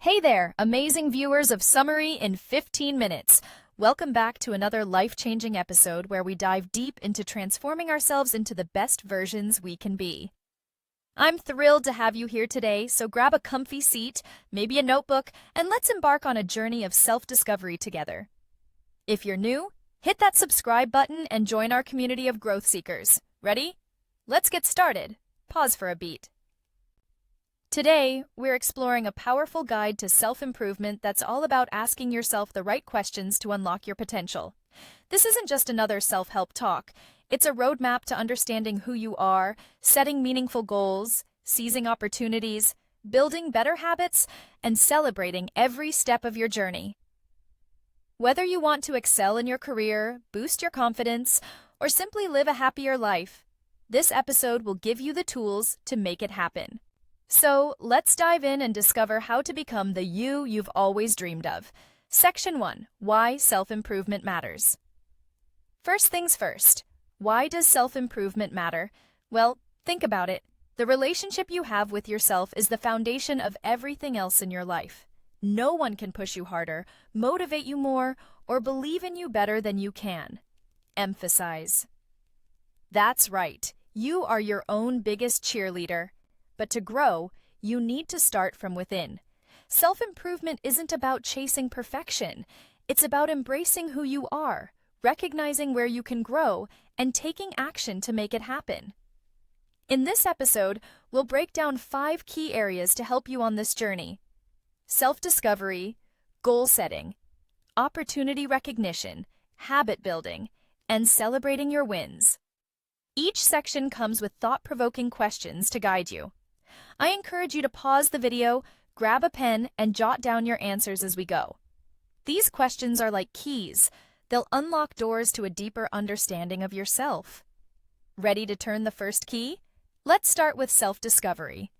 Hey there, amazing viewers of Summary in 15 Minutes. Welcome back to another life-changing episode where we dive deep into transforming ourselves into the best versions we can be. I'm thrilled to have you here today, so grab a comfy seat, maybe a notebook, and let's embark on a journey of self-discovery together. If you're new, hit that subscribe button and join our community of growth seekers. Ready? Let's get started. Pause for a beat. Today, we're exploring a powerful guide to self-improvement that's all about asking yourself the right questions to unlock your potential. This isn't just another self-help talk. It's a roadmap to understanding who you are, setting meaningful goals, seizing opportunities, building better habits, and celebrating every step of your journey. Whether you want to excel in your career, boost your confidence, or simply live a happier life, this episode will give you the tools to make it happen. So, let's dive in and discover how to become the you you've always dreamed of. Section 1. Why self-improvement matters. First things first. Why does self-improvement matter? Well, think about it. The relationship you have with yourself is the foundation of everything else in your life. No one can push you harder, motivate you more, or believe in you better than you can. Emphasize. That's right. You are your own biggest cheerleader. But to grow, you need to start from within. Self-improvement isn't about chasing perfection. It's about embracing who you are, recognizing where you can grow, and taking action to make it happen. In this episode, we'll break down 5 key areas to help you on this journey: self-discovery, goal setting, opportunity recognition, habit building, and celebrating your wins. Each section comes with thought-provoking questions to guide you. I encourage you to pause the video, grab a pen, and jot down your answers as we go. These questions are like keys. They'll unlock doors to a deeper understanding of yourself. Ready to turn the first key? Let's start with self-discovery.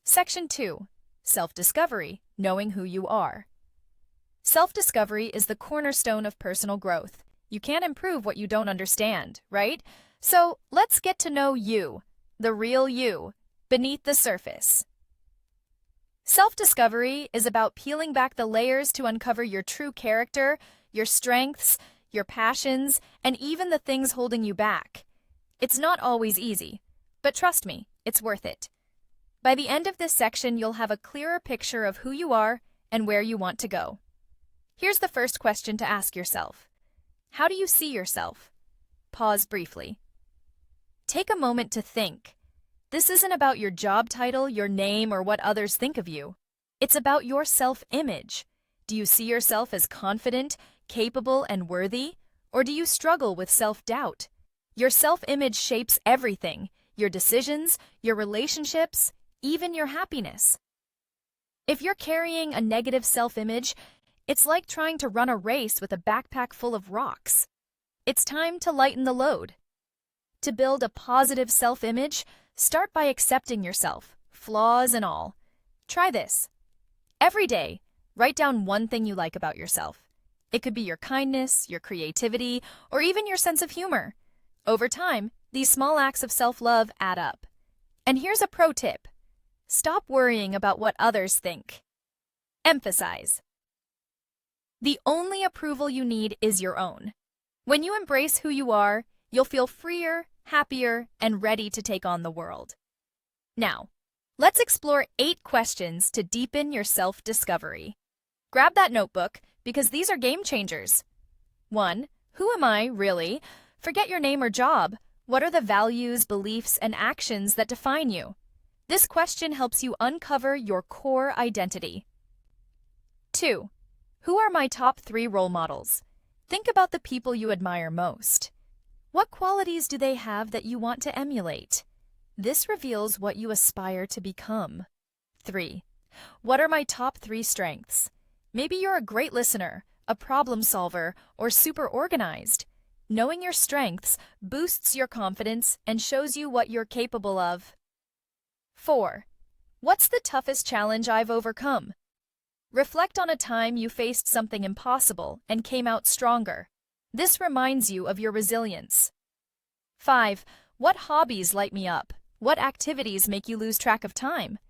Section 2. Self-discovery, knowing who you are. Self-discovery is the cornerstone of personal growth. You can't improve what you don't understand, right? So let's get to know you, the real you, beneath the surface. Self-discovery is about peeling back the layers to uncover your true character, your strengths, your passions, and even the things holding you back. It's not always easy, but trust me, it's worth it. By the end of this section, you'll have a clearer picture of who you are and where you want to go. Here's the first question to ask yourself. How do you see yourself? Pause briefly. Take a moment to think. This isn't about your job title, your name, or what others think of you. It's about your self-image. Do you see yourself as confident, capable, and worthy? Or do you struggle with self-doubt? Your self-image shapes everything: your decisions, your relationships, even your happiness. If you're carrying a negative self-image, it's like trying to run a race with a backpack full of rocks. It's time to lighten the load. To build a positive self-image, start by accepting yourself, flaws and all. Try this. Every day, write down one thing you like about yourself. It could be your kindness, your creativity, or even your sense of humor. Over time, these small acts of self-love add up. And here's a pro tip. Stop worrying about what others think. Emphasize. The only approval you need is your own. When you embrace who you are, you'll feel freer, happier, and ready to take on the world. Now, let's explore 8 questions to deepen your self-discovery. Grab that notebook, because these are game changers. 1. Who am I, really? Forget your name or job. What are the values, beliefs, and actions that define you? This question helps you uncover your core identity. 2. Who are my top 3 role models? Think about the people you admire most. What qualities do they have that you want to emulate? This reveals what you aspire to become. 3. What are my top 3 strengths? Maybe you're a great listener, a problem solver, or super organized. Knowing your strengths boosts your confidence and shows you what you're capable of. 4. What's the toughest challenge I've overcome? Reflect on a time you faced something impossible and came out stronger. This reminds you of your resilience. 5. What hobbies light me up? What activities make you lose track of time?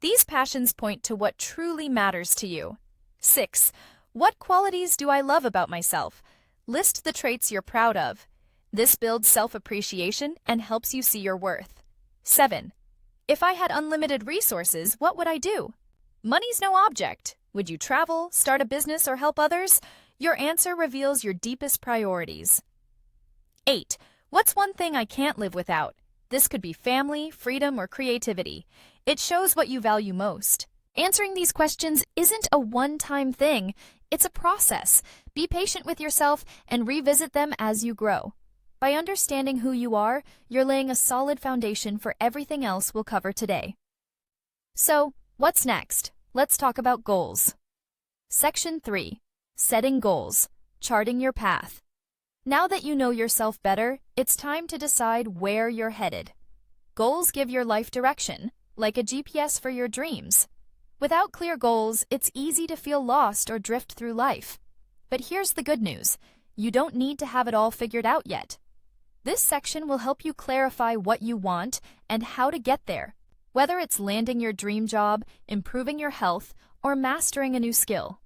These passions point to what truly matters to you. 6. What qualities do I love about myself? List the traits you're proud of. This builds self-appreciation and helps you see your worth. 7. If I had unlimited resources, what would I do? Money's no object. Would you travel, start a business, or help others? Your answer reveals your deepest priorities. 8. What's one thing I can't live without? This could be family, freedom, or creativity. It shows what you value most. Answering these questions isn't a one-time thing. It's a process. Be patient with yourself and revisit them as you grow. By understanding who you are, you're laying a solid foundation for everything else we'll cover today. So, what's next? Let's talk about goals. Section 3. Setting goals. Charting your path. Now that you know yourself better, it's time to decide where you're headed. Goals give your life direction, like a GPS for your dreams. Without clear goals, it's easy to feel lost or drift through life. But here's the good news. You don't need to have it all figured out yet. This section will help you clarify what you want and how to get there, whether it's landing your dream job, improving your health, or mastering a new skill.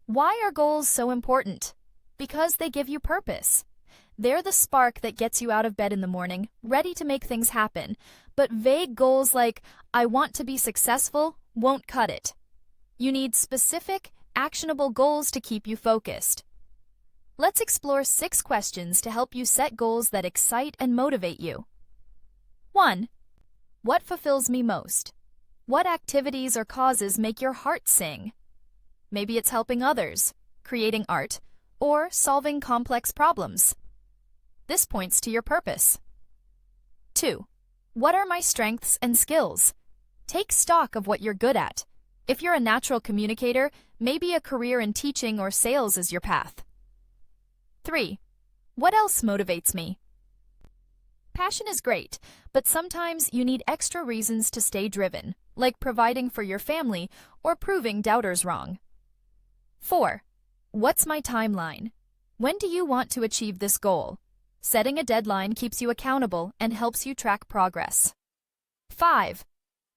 Why are goals so important? Because they give you purpose. They're the spark that gets you out of bed in the morning, ready to make things happen. But vague goals like, I want to be successful, won't cut it. You need specific, actionable goals to keep you focused. Let's explore 6 questions to help you set goals that excite and motivate you. 1. What fulfills me most? What activities or causes make your heart sing? Maybe it's helping others, creating art, or solving complex problems. This points to your purpose. 2. What are my strengths and skills? Take stock of what you're good at. If you're a natural communicator, maybe a career in teaching or sales is your path. 3. What else motivates me? Passion is great, but sometimes you need extra reasons to stay driven, like providing for your family or proving doubters wrong. 4. What's my timeline? When do you want to achieve this goal? Setting a deadline keeps you accountable and helps you track progress. 5.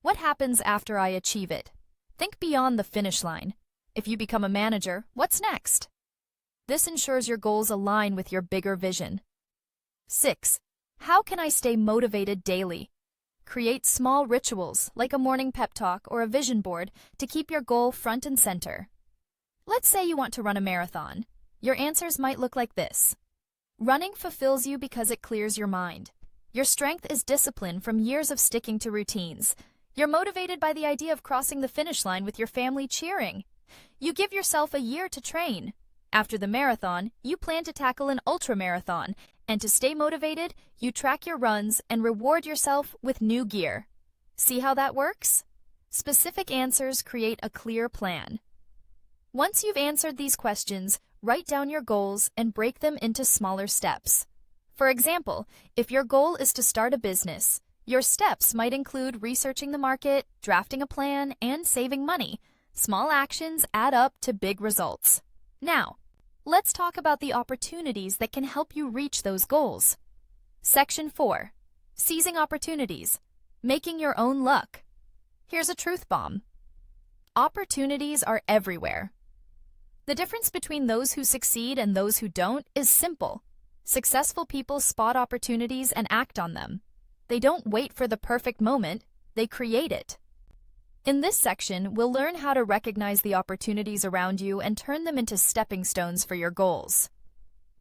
What happens after I achieve it? Think beyond the finish line. If you become a manager, what's next? This ensures your goals align with your bigger vision. 6. How can I stay motivated daily? Create small rituals like a morning pep talk or a vision board to keep your goal front and center. Let's say you want to run a marathon. Your answers might look like this. Running fulfills you because it clears your mind. Your strength is discipline from years of sticking to routines. You're motivated by the idea of crossing the finish line with your family cheering. You give yourself a year to train. After the marathon, you plan to tackle an ultramarathon, and to stay motivated, you track your runs and reward yourself with new gear. See how that works? Specific answers create a clear plan. Once you've answered these questions, write down your goals and break them into smaller steps. For example, if your goal is to start a business, your steps might include researching the market, drafting a plan, and saving money. Small actions add up to big results. Now, let's talk about the opportunities that can help you reach those goals. Section 4. Seizing opportunities. Making your own luck. Here's a truth bomb. Opportunities are everywhere. The difference between those who succeed and those who don't is simple. Successful people spot opportunities and act on them. They don't wait for the perfect moment, they create it. In this section, we'll learn how to recognize the opportunities around you and turn them into stepping stones for your goals.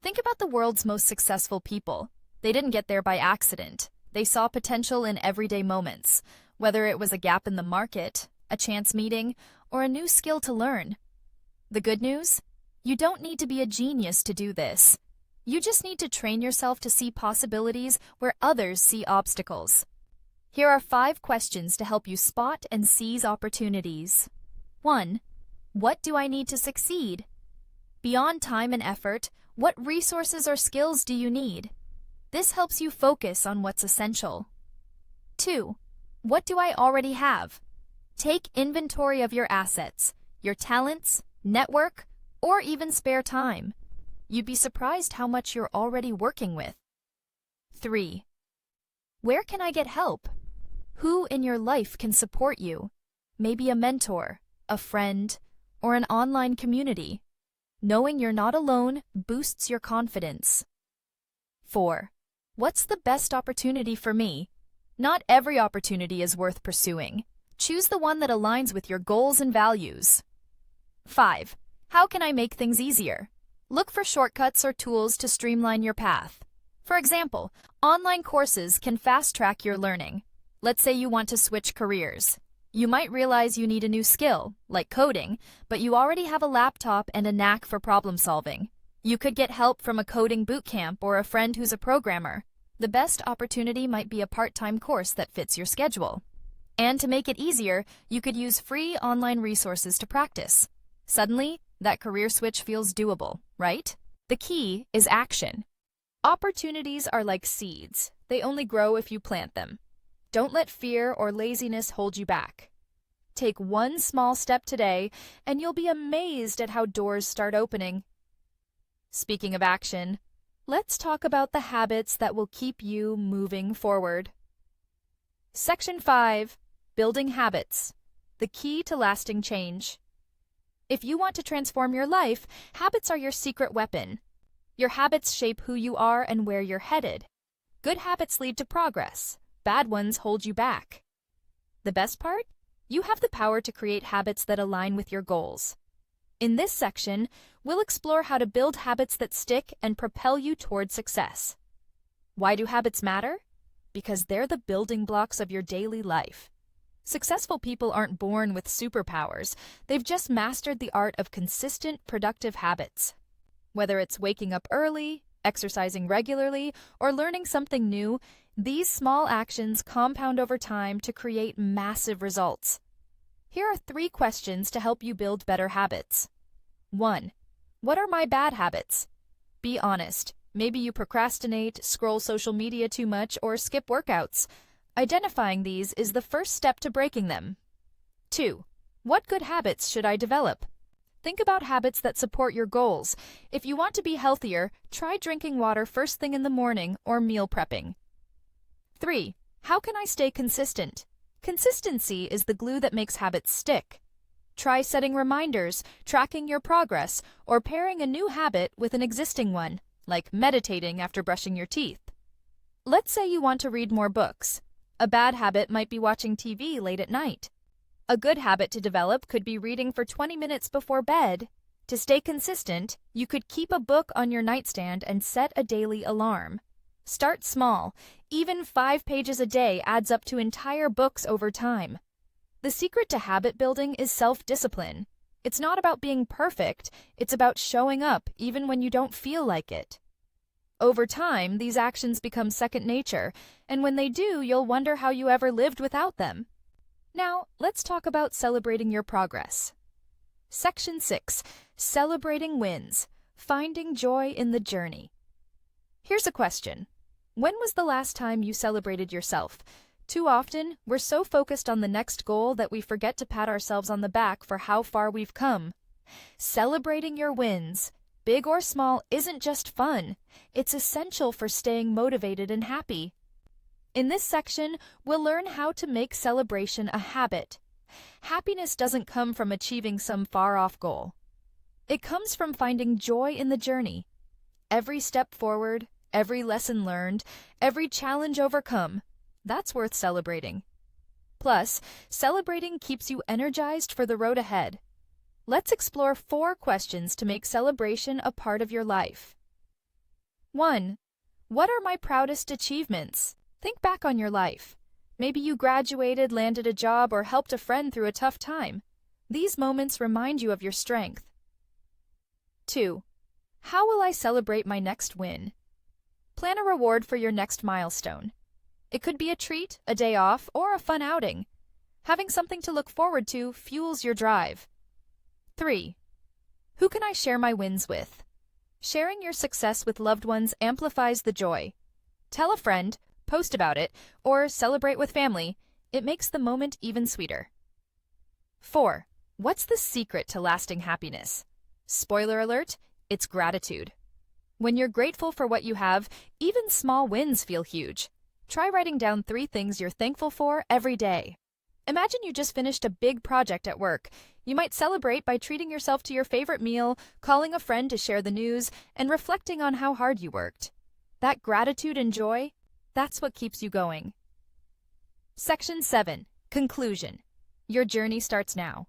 Think about the world's most successful people. They didn't get there by accident. They saw potential in everyday moments, whether it was a gap in the market, a chance meeting, or a new skill to learn. The good news? You don't need to be a genius to do this. You just need to train yourself to see possibilities where others see obstacles. Here are 5 questions to help you spot and seize opportunities. 1. What do I need to succeed? Beyond time and effort, what resources or skills do you need? This helps you focus on what's essential. 2. What do I already have? Take inventory of your assets, your talents, network, or even spare time. You'd be surprised how much you're already working with. 3. Where can I get help? Who in your life can support you? Maybe a mentor, a friend, or an online community. Knowing you're not alone boosts your confidence. 4. What's the best opportunity for me? Not every opportunity is worth pursuing. Choose the one that aligns with your goals and values. 5. How can I make things easier? Look for shortcuts or tools to streamline your path. For example, online courses can fast-track your learning. Let's say you want to switch careers. You might realize you need a new skill, like coding, but you already have a laptop and a knack for problem solving. You could get help from a coding bootcamp or a friend who's a programmer. The best opportunity might be a part-time course that fits your schedule. And to make it easier, you could use free online resources to practice. Suddenly, that career switch feels doable, right? The key is action. Opportunities are like seeds. They only grow if you plant them. Don't let fear or laziness hold you back. Take one small step today, and you'll be amazed at how doors start opening. Speaking of action, let's talk about the habits that will keep you moving forward. Section 5. Building habits. The key to lasting change. If you want to transform your life, habits are your secret weapon. Your habits shape who you are and where you're headed. Good habits lead to progress. Bad ones hold you back. The best part? You have the power to create habits that align with your goals. In this section, we'll explore how to build habits that stick and propel you toward success. Why do habits matter? Because they're the building blocks of your daily life. Successful people aren't born with superpowers. They've just mastered the art of consistent, productive habits. Whether it's waking up early, exercising regularly, or learning something new, these small actions compound over time to create massive results. Here are 3 questions to help you build better habits. 1. What are my bad habits? Be honest. Maybe you procrastinate, scroll social media too much, or skip workouts. Identifying these is the first step to breaking them. 2. What good habits should I develop? Think about habits that support your goals. If you want to be healthier, try drinking water first thing in the morning or meal prepping. 3. How can I stay consistent? Consistency is the glue that makes habits stick. Try setting reminders, tracking your progress, or pairing a new habit with an existing one, like meditating after brushing your teeth. Let's say you want to read more books. A bad habit might be watching TV late at night. A good habit to develop could be reading for 20 minutes before bed. To stay consistent, you could keep a book on your nightstand and set a daily alarm. Start small. Even 5 pages a day adds up to entire books over time. The secret to habit building is self-discipline. It's not about being perfect, it's about showing up even when you don't feel like it. Over time, these actions become second nature, and when they do, you'll wonder how you ever lived without them. Now, let's talk about celebrating your progress. Section 6. Celebrating wins. Finding joy in the journey. Here's a question. When was the last time you celebrated yourself? Too often, we're so focused on the next goal that we forget to pat ourselves on the back for how far we've come. Celebrating your wins, big or small, isn't just fun. It's essential for staying motivated and happy. In this section, we'll learn how to make celebration a habit. Happiness doesn't come from achieving some far-off goal. It comes from finding joy in the journey. Every step forward, every lesson learned, every challenge overcome, that's worth celebrating. Plus, celebrating keeps you energized for the road ahead. Let's explore 4 questions to make celebration a part of your life. 1. What are my proudest achievements? Think back on your life. Maybe you graduated, landed a job, or helped a friend through a tough time. These moments remind you of your strength. 2. How will I celebrate my next win? Plan a reward for your next milestone. It could be a treat, a day off, or a fun outing. Having something to look forward to fuels your drive. 3. Who can I share my wins with? Sharing your success with loved ones amplifies the joy. Tell a friend, post about it, or celebrate with family. It makes the moment even sweeter. 4. What's the secret to lasting happiness? Spoiler alert, it's gratitude. When you're grateful for what you have, even small wins feel huge. Try writing down 3 things you're thankful for every day. Imagine you just finished a big project at work. You might celebrate by treating yourself to your favorite meal, calling a friend to share the news, and reflecting on how hard you worked. That gratitude and joy, that's what keeps you going. Section 7. Conclusion. Your journey starts now.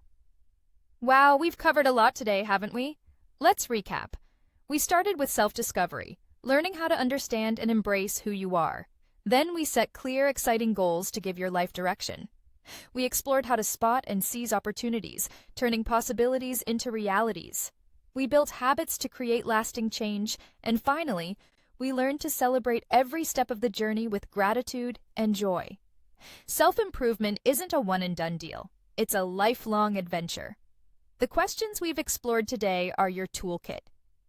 Wow, we've covered a lot today, haven't we? Let's recap. We started with self-discovery, learning how to understand and embrace who you are. Then we set clear, exciting goals to give your life direction. We explored how to spot and seize opportunities, turning possibilities into realities. We built habits to create lasting change, and finally, we learned to celebrate every step of the journey with gratitude and joy. Self-improvement isn't a one-and-done deal. It's a lifelong adventure. The questions we've explored today are your toolkit.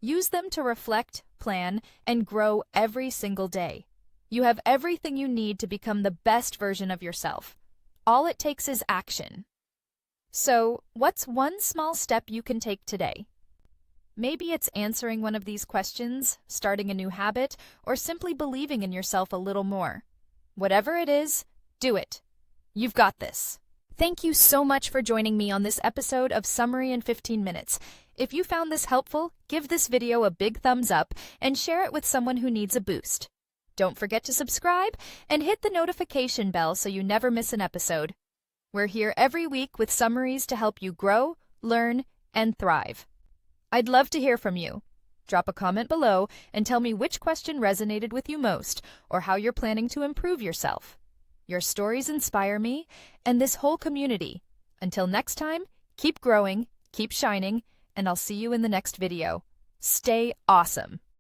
Use them to reflect, plan, and grow every single day. You have everything you need to become the best version of yourself. All it takes is action. So, what's one small step you can take today? Maybe it's answering one of these questions, starting a new habit, or simply believing in yourself a little more. Whatever it is, do it. You've got this. Thank you so much for joining me on this episode of Summary in 15 Minutes. If you found this helpful, give this video a big thumbs up and share it with someone who needs a boost. Don't forget to subscribe and hit the notification bell so you never miss an episode. We're here every week with summaries to help you grow, learn, and thrive. I'd love to hear from you. Drop a comment below and tell me which question resonated with you most or how you're planning to improve yourself. Your stories inspire me and this whole community. Until next time, keep growing, keep shining, and I'll see you in the next video. Stay awesome.